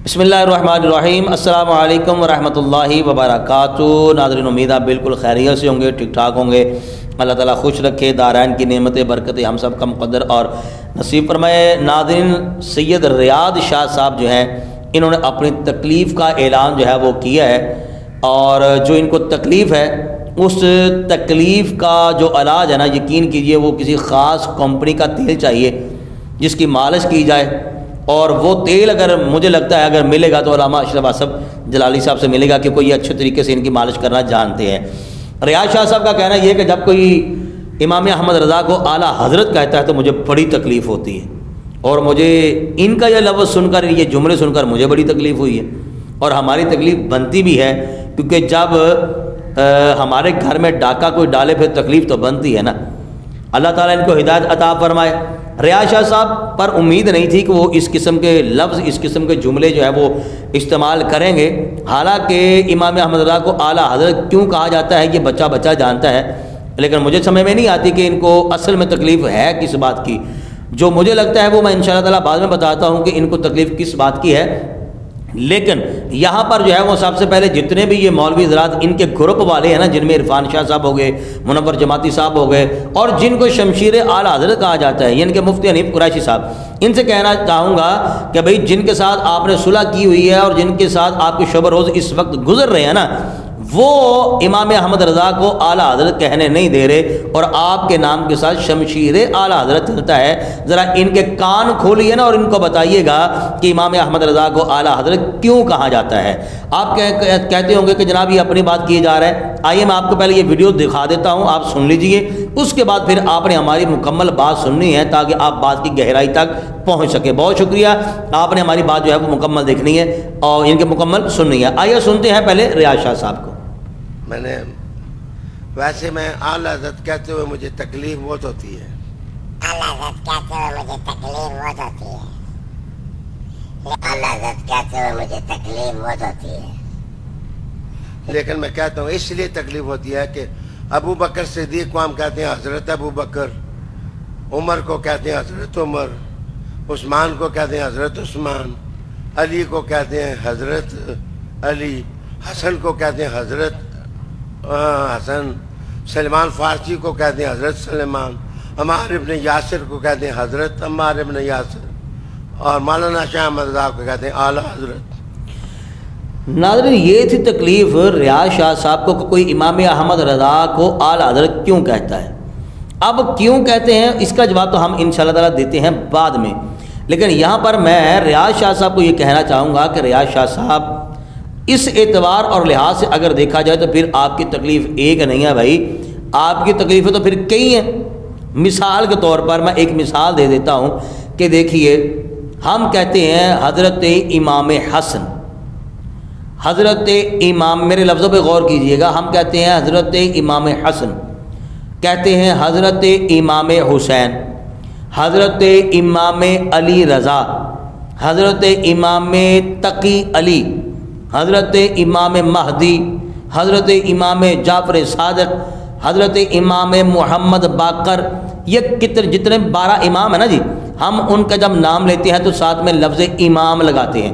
بسم اللہ الرحمن الرحیم۔ السلام علیکم ورحمۃ اللہ وبرکاتہ۔ ناظرین، امید آپ بالکل خیریت سے ہوں گے، ٹھیک ٹھاک ہوں گے۔ اللہ تعالیٰ خوش رکھے، دارین کی نعمتیں برکتیں ہم سب کا مقدر اور نصیب فرمائے۔ ناظرین، سید ریاض شاہ صاحب جو ہیں، انہوں نے اپنی تکلیف کا اعلان جو ہے وہ کیا ہے، اور جو ان کو تکلیف ہے اس تکلیف کا جو علاج ہے نا، یقین کیجئے وہ کسی خاص کمپنی کا تیل چاہیے جس کی مالش کی جائے، اور وہ تیل اگر مجھے لگتا ہے اگر ملے گا تو علامہ اشرف اسد جلالی صاحب سے ملے گا، کہ کوئی اچھے طریقے سے ان کی مالش کرنا جانتے ہیں۔ ریاض شاہ صاحب کا کہنا یہ ہے کہ جب کوئی امام احمد رضا کو اعلیٰ حضرت کہتا ہے تو مجھے بڑی تکلیف ہوتی ہے، اور مجھے ان کا یہ لفظ سن کر، یہ جملے سن کر مجھے بڑی تکلیف ہوئی ہے، اور ہماری تکلیف بنتی بھی ہے، کیونکہ جب ہمارے گھر میں ڈاکہ کوئی ڈالے پھر تکلیف تو بنتی ہے نا۔ اللہ تعالیٰ ان کو ہدایت عطا فرمائے۔ ریاض شاہ صاحب پر امید نہیں تھی کہ وہ اس قسم کے لفظ، اس قسم کے جملے جو ہے وہ استعمال کریں گے، حالانکہ امام احمد رضا کو اعلیٰ حضرت کیوں کہا جاتا ہے یہ بچہ بچہ جانتا ہے، لیکن مجھے سمجھ میں نہیں آتی کہ ان کو اصل میں تکلیف ہے کس بات کی۔ جو مجھے لگتا ہے وہ میں انشاءاللہ تعالیٰ بعد میں بتاتا ہوں کہ ان کو تکلیف کس بات کی ہے، لیکن یہاں پر جو ہے وہ سب سے پہلے جتنے بھی یہ مولوی حضرات ان کے گروپ والے ہیں نا، جن میں عرفان شاہ صاحب ہو گئے، منور جماعتی صاحب ہو گئے، اور جن کو شمشیر اعلیٰ حضرت کہا جاتا ہے، یعنی کہ مفتی حنیف قریشی صاحب، ان سے کہنا چاہوں گا کہ بھئی جن کے ساتھ آپ نے صلح کی ہوئی ہے اور جن کے ساتھ آپ کے شب روز اس وقت گزر رہے ہیں نا، وہ امام احمد رضا کو اعلیٰ حضرت کہنے نہیں دے رہے، اور آپ کے نام کے ساتھ شمشیر اعلیٰ حضرت چلتا ہے۔ ذرا ان کے کان کھولیے نا اور ان کو بتائیے گا کہ امام احمد رضا کو اعلیٰ حضرت کیوں کہا جاتا ہے۔ آپ کہتے ہوں گے کہ جناب یہ اپنی بات کیے جا رہا ہے، آئیے میں آپ کو پہلے یہ ویڈیو دکھا دیتا ہوں، آپ سن لیجئے، اس کے بعد پھر آپ نے ہماری مکمل بات سننی ہے تاکہ آپ بات کی گہرائی تک پہنچ سکے۔ بہت شکریہ، آپ نے ہماری بات جو ہے وہ مکمل دیکھنی ہے اور ان کے مکمل سننی ہے۔ آئیے سنتے ہیں پہلے ریاض شاہ صاحب کو۔ ویسے میں اعلیٰ حضرت کہتے ہوئے مجھے تکلیف بہت ہوتی ہے، اعلیٰ حضرت کہتے ہوئے مجھے تکلیف بہت ہوتی ہے، اعلیٰ حضرت کہتے ہوئے مجھے تکلیف بہت ہوتی ہے، لیکن میں کہتا ہوں اس لیے تکلیف ہوتی ہے کہ ابو بکر صدیق کو ہم کہتے ہیں حضرت ابو بکر، عمر کو کہتے ہیں حضرت عمر، عثمان کو کہتے ہیں حضرت عثمان، علی کو کہتے ہیں حضرت علی، حسن کو کہتے ہیں حضرت حسن، سلمان فارسی کو کہتے ہیں حضرت سلمان، عمار ابن یاسر کو کہتے ہیں حضرت عمار ابن یاسر، اور مولانا شاہ احمد رضا کو کہتے ہیں اعلیٰ حضرت۔ ناظرین، یہ تھی تکلیف ریاض شاہ صاحب کو کہ کوئی امام احمد رضا کو اعلیٰ حضرت کیوں کہتا ہے۔ اب کیوں کہتے ہیں اس کا جواب تو ہم انشاءاللہ تعالیٰ دیتے ہیں بعد میں، لیکن یہاں پر میں ریاض شاہ صاحب کو یہ کہنا چاہوں گا کہ ریاض شاہ صاحب اس اعتبار اور لحاظ سے اگر دیکھا جائے تو پھر آپ کی تکلیف ایک نہیں ہے بھائی، آپ کی تکلیفیں تو پھر کئی ہیں۔ مثال کے طور پر میں ایک مثال دے دیتا ہوں کہ دیکھیے، ہم کہتے ہیں حضرت امام حسن، حضرت امام، میرے لفظوں پہ غور کیجئے گا، ہم کہتے ہیں حضرت امام حسن، کہتے ہیں حضرت امام حسین، حضرت امام علی رضا، حضرت امام تقی علی، حضرت امام مہدی، حضرت امام جعفر صادق، حضرت امام محمد باقر، یہ جتنے 12 امام ہیں نا جی، ہم ان کا جب نام لیتے ہیں تو ساتھ میں لفظ امام لگاتے ہیں،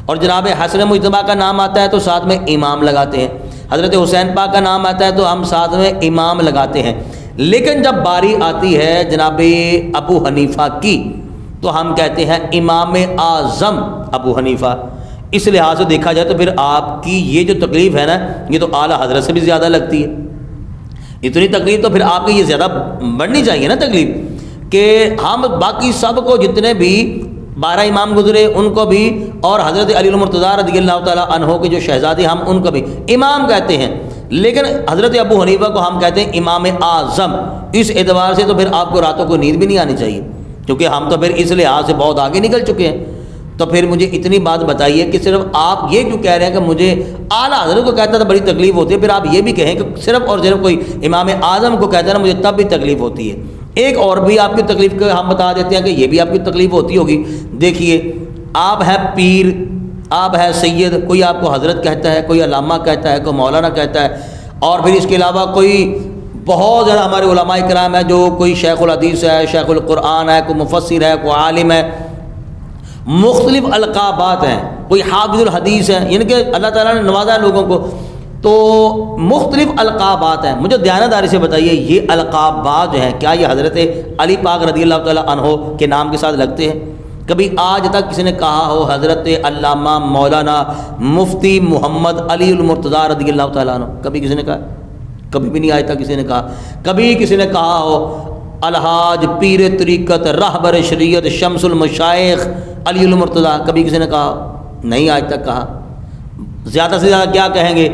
اور جناب حسن مجتبیٰ کا نام آتا ہے تو ساتھ میں امام لگاتے ہیں، حضرت حسین پاک کا نام آتا ہے تو ہم ساتھ میں امام لگاتے ہیں، لیکن جب باری آتی ہے جناب ابو حنیفہ کی تو ہم کہتے ہیں امام اعظم ابو حنیفہ۔ اس لحاظ سے دیکھا جائے تو پھر آپ کی یہ جو تکلیف ہے نا، یہ تو اعلیٰ حضرت سے بھی زیادہ لگتی ہے۔ اتنی تکلیف تو پھر آپ کی یہ زیادہ بڑھنی چاہیے نا تکلیف، کہ ہم باقی سب کو جتنے بھی 12 امام گزرے ان کو بھی، اور حضرت علی المرتضیٰ رضی اللہ تعالیٰ عنہ کے جو شہزادے ہم ان کو بھی امام کہتے ہیں، لیکن حضرت ابو حنیفہ کو ہم کہتے ہیں امام اعظم۔ اس اعتبار سے تو پھر آپ کو راتوں کو نیند بھی نہیں آنی چاہیے، کیونکہ ہم تو پھر اس لحاظ سے بہت آگے نکل چکے ہیں۔ تو پھر مجھے اتنی بات بتائیے کہ صرف آپ یہ کیوں کہہ رہے ہیں کہ مجھے اعلیٰ حضرت کو کہتا تو بڑی تکلیف ہوتی ہے، پھر آپ یہ بھی کہیں کہ صرف اور صرف کوئی امام اعظم کو کہتا ہے نا مجھے تب بھی تکلیف ہوتی ہے۔ ایک اور بھی آپ کی تکلیف کو ہم بتا دیتے ہیں کہ یہ بھی آپ کی تکلیف ہوتی ہوگی۔ دیکھیے، آپ ہے پیر، آپ ہے سید، کوئی آپ کو حضرت کہتا ہے، کوئی علامہ کہتا ہے، کوئی مولانا کہتا ہے، اور پھر اس کے علاوہ کوئی بہت زیادہ ہمارے علماء کرام ہیں جو کوئی شیخ الحدیث ہے، شیخ القرآن ہے، کوئی مفسر ہے، کوئی عالم ہے، مختلف القابات ہیں۔ کوئی حافظ الحدیث ہے، یعنی کہ اللہ تعالیٰ نے نوازا ہے لوگوں کو. تو مختلف القابات ہیں. مجھے دیانتداری سے بتائیے یہ القابات جو ہیں کیا یہ حضرت علی پاک رضی اللہ تعالیٰ عنہ کے نام کے ساتھ لگتے ہیں؟ کبھی آج تک کسی نے کہا ہو حضرت علامہ مولانا مفتی محمد علی المرتضیٰ رضی اللہ تعالیٰ عنہ؟ کبھی کسی نے کہا؟ کبھی بھی نہیں آج تک کسی نے کہا. کبھی کسی نے کہا ہو الحاج پیر طریقت رہبر شریعت شمس المشائخ علی المرتضیٰ؟ کبھی کسی نے کہا؟ نہیں آج تک کہا. زیادہ سے زیادہ کیا کہیں گے؟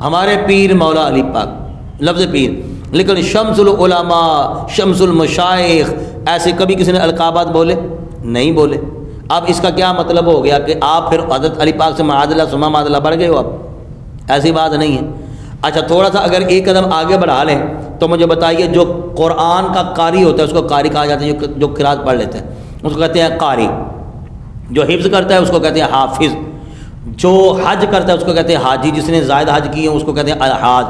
ہمارے پیر مولا علی پاک، لفظ پیر. لیکن شمس العلماء شمس المشائخ ایسے کبھی کسی نے القابات بولے؟ نہیں بولے. اب اس کا کیا مطلب ہو گیا کہ آپ پھر حضرت علی پاک سے معاذ اللہ ثم معاذ اللہ بڑھ گئے ہو؟ اب ایسی بات نہیں ہے. اچھا تھوڑا سا اگر ایک قدم آگے بڑھا لیں تو مجھے بتائیے جو قرآن کا قاری ہوتا ہے اس کو قاری کہا جاتا ہے، جو قرات پڑھ لیتے ہیں اس کو کہتے ہیں قاری. جو حفظ کرتا ہے اس کو کہتے ہیں حافظ. جو حج کرتا ہے اس کو کہتے ہیں حاجی. جس نے زائد حج کیے ہیں اس کو کہتے ہیں الحاج.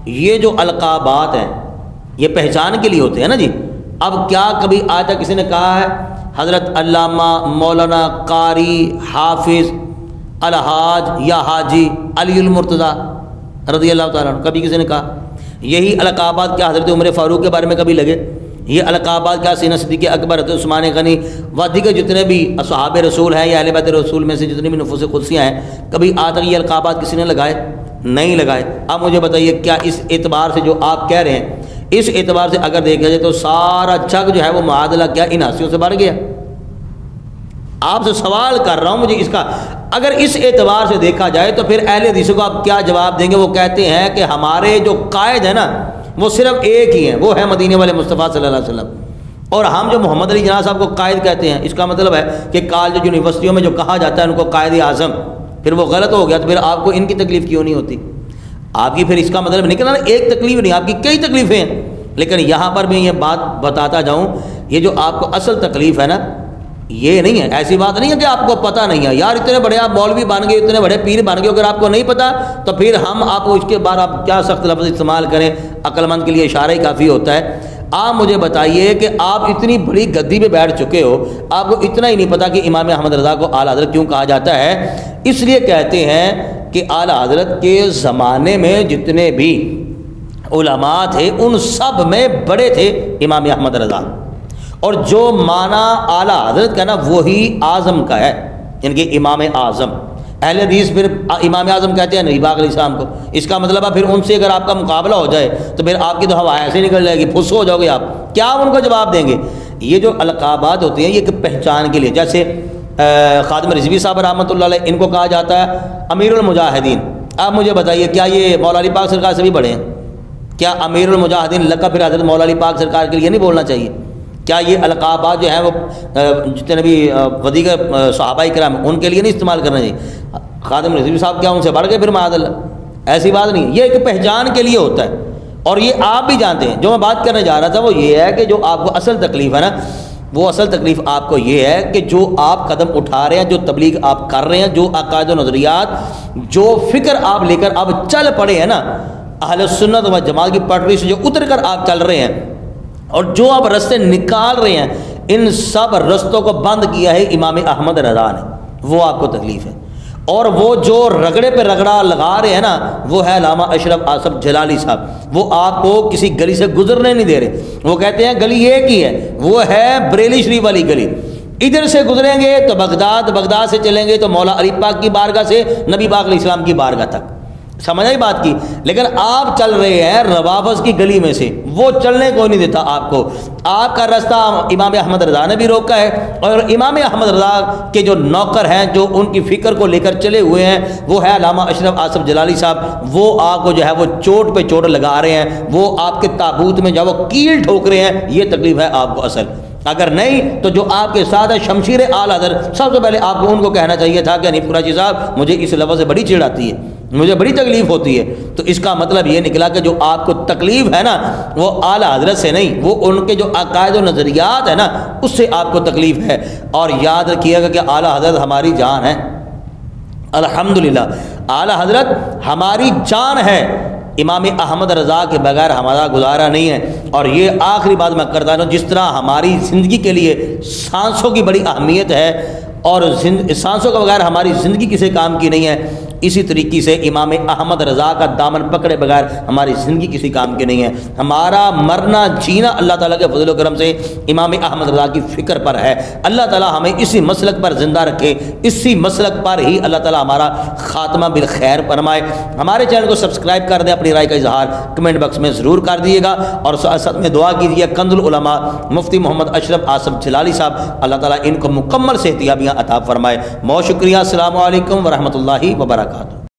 یہ جو القابات ہیں یہ پہچان کے لیے ہوتے ہیں نا جی. اب کیا کبھی آج تک کسی نے کہا ہے حضرت علامہ مولانا قاری حافظ الحاج یا حاجی علی المرتضیٰ رضی اللہ تعالیٰ عنہ؟ کبھی کسی نے کہا؟ یہی القابات کیا حضرت عمر فاروق کے بارے میں کبھی لگے؟ یہ القابات کیا سیدنا صدیق اکبر حضرت عثمان غنی وادی کے جتنے بھی اصحاب رسول ہیں یا اہل بیت رسول میں سے جتنے بھی نفوس قدسیاں ہیں کبھی آج تک یہ القابات کسی نے لگائے؟ نہیں لگائے. اب مجھے بتائیے کیا اس اعتبار سے جو آپ کہہ رہے ہیں اس اعتبار سے اگر دیکھا جائے تو سارا جگ جو ہے وہ معادلہ کیا ان حاسیوں سے بڑھ گیا؟ آپ سے سوال کر رہا ہوں مجھے اس کا. اگر اس اعتبار سے دیکھا جائے تو پھر اہل حدیثوں کو آپ کیا جواب دیں گے؟ وہ کہتے ہیں کہ ہمارے جو قائد ہیں نا وہ صرف ایک ہی ہیں، وہ ہے مدینے والے مصطفیٰ صلی اللہ علیہ وسلم. اور ہم جو محمد علی جناح صاحب کو قائد کہتے ہیں اس کا مطلب ہے کہ کالج یونیورسٹیوں میں جو کہا جاتا ہے ان کو قائد اعظم، پھر وہ غلط ہو گیا تو پھر آپ کو ان کی تکلیف کیوں نہیں ہوتی؟ آپ کی پھر اس کا مطلب نکلا نا ایک تکلیف نہیں، آپ کی کئی تکلیفیں ہیں. لیکن یہاں پر میں یہ بات بتاتا جاؤں یہ جو آپ کو اصل تکلیف ہے نا یہ نہیں ہے. ایسی بات نہیں ہے کہ آپ کو پتہ نہیں ہے. یار اتنے بڑے آپ مولوی بن گئے، اتنے بڑے پیر بن گئے، اگر آپ کو نہیں پتہ تو پھر ہم آپ کو اس کے بعد آپ کیا سخت لفظ استعمال کریں؟ عقل مند کے لیے اشارہ ہی کافی ہوتا ہے. آپ مجھے بتائیے کہ آپ اتنی بڑی گدی پہ بیٹھ چکے ہو، آپ کو اتنا ہی نہیں پتہ کہ امام احمد رضا کو اعلیٰ حضرت کیوں کہا جاتا ہے؟ اس لیے کہتے ہیں کہ اعلیٰ حضرت کے زمانے میں جتنے بھی علماء تھے ان سب میں بڑے تھے امام احمد رضا. اور جو معنی اعلیٰ حضرت کا نا وہی اعظم کا ہے، یعنی کہ امام اعظم. اہل حدیث پھر امام اعظم کہتے ہیں نہیں پاک علیہ السلام کو. اس کا مطلب ہے پھر ان سے اگر آپ کا مقابلہ ہو جائے تو پھر آپ کی تو ہوا ایسے نکل جائے گی، پھس ہو جاؤ گے آپ. کیا آپ ان کو جواب دیں گے؟ یہ جو القابات ہوتے ہیں یہ ایک پہچان کے لیے. جیسے خادم رضوی صاحب رحمۃ اللہ علیہ ان کو کہا جاتا ہے امیر المجاہدین. آپ مجھے بتائیے کیا یہ مولا علی پاک سرکار سے بھی بڑے ہیں؟ کیا امیر المجاہدین لقب پھر حضرت مولا علی پاک سرکار کے لیے نہیں بولنا چاہیے؟ کیا یہ القابات جو ہیں وہ جتنے بھی ودیگر صحابہ کرام ان کے لیے نہیں استعمال کرنا چاہیے؟ خادم رضوی صاحب کیا ان سے بڑھ گئے پھر معاذ اللہ؟ ایسی بات نہیں. یہ ایک پہچان کے لیے ہوتا ہے اور یہ آپ بھی جانتے ہیں. جو میں بات کرنے جا رہا تھا وہ یہ ہے کہ جو آپ کو اصل تکلیف ہے نا وہ اصل تکلیف آپ کو یہ ہے کہ جو آپ قدم اٹھا رہے ہیں، جو تبلیغ آپ کر رہے ہیں، جو عقائد و نظریات، جو فکر آپ لے کر آپ چل پڑے ہیں نا اہل سنت و جماعت کی پٹری سے جو اتر کر آپ چل رہے ہیں اور جو آپ رستے نکال رہے ہیں، ان سب رستوں کو بند کیا ہے امام احمد رضا نے. وہ آپ کو تکلیف ہے. اور وہ جو رگڑے پہ رگڑا لگا رہے ہیں نا وہ ہے علامہ اشرف آصف جلالی صاحب. وہ آپ کو کسی گلی سے گزرنے نہیں دے رہے. وہ کہتے ہیں گلی ایک ہی ہے، وہ ہے بریلی شریف والی گلی. ادھر سے گزریں گے تو بغداد، بغداد سے چلیں گے تو مولا علی پاک کی بارگاہ سے نبی پاک علیہ السلام کی بارگاہ تک. سمجھ آئی بات کی؟ لیکن آپ چل رہے ہیں روافظ کی گلی میں سے، وہ چلنے کو نہیں دیتا آپ کو. آپ کا راستہ امام احمد رضا نے بھی روکا ہے اور امام احمد رضا کے جو نوکر ہیں جو ان کی فکر کو لے کر چلے ہوئے ہیں وہ ہے علامہ اشرف آصف جلالی صاحب. وہ آپ کو جو ہے وہ چوٹ پہ چوٹ لگا رہے ہیں، وہ آپ کے تابوت میں جو وہ کیل ٹھوک رہے ہیں. یہ تکلیف ہے آپ کو اصل. اگر نہیں تو جو آپ کے ساتھ ہے شمشیر اعلیٰ حضرت، سب سے پہلے آپ کو ان کو کہنا چاہیے تھا کہ حنیف قریشی صاحب مجھے اس لفظ سے بڑی چڑ آتی ہے، مجھے بڑی تکلیف ہوتی ہے. تو اس کا مطلب یہ نکلا کہ جو آپ کو تکلیف ہے نا وہ اعلیٰ حضرت سے نہیں، وہ ان کے جو عقائد و نظریات ہیں نا اس سے آپ کو تکلیف ہے. اور یاد رکھیے گا کہ اعلیٰ حضرت ہماری جان ہے. الحمدللہ اعلیٰ حضرت ہماری جان ہے. امام احمد رضا کے بغیر ہمارا گزارا نہیں ہے. اور یہ آخری بات میں کرتا ہوں، جس طرح ہماری زندگی کے لیے سانسوں کی بڑی اہمیت ہے، اور سانسوں کے بغیر ہماری زندگی کسی کام کی نہیں ہے، اسی طریقے سے امام احمد رضا کا دامن پکڑے بغیر ہماری زندگی کسی کام کی نہیں ہے۔ ہمارا مرنا جینا اللہ تعالیٰ کے فضل و کرم سے امام احمد رضا کی فکر پر ہے۔ اللہ تعالیٰ ہمیں اسی مسلک پر زندہ رکھے، اسی مسلک پر ہی اللہ تعالیٰ ہمارا خاتمہ بالخیر فرمائے۔ ہمارے چینل کو سبسکرائب کر دیں، اپنی رائے کا اظہار کمنٹ باکس میں ضرور کر دیے گا، اور ساتھ میں دعا کیجیے کنز العلماء مفتی محمد اشرف آصف جلالی صاحب، اللہ تعالیٰ ان کو مکمل صحتیابیاں عطا فرمائے۔ بہت شکریہ، السلام علیکم ورحمۃ اللہ وبرکاتہ۔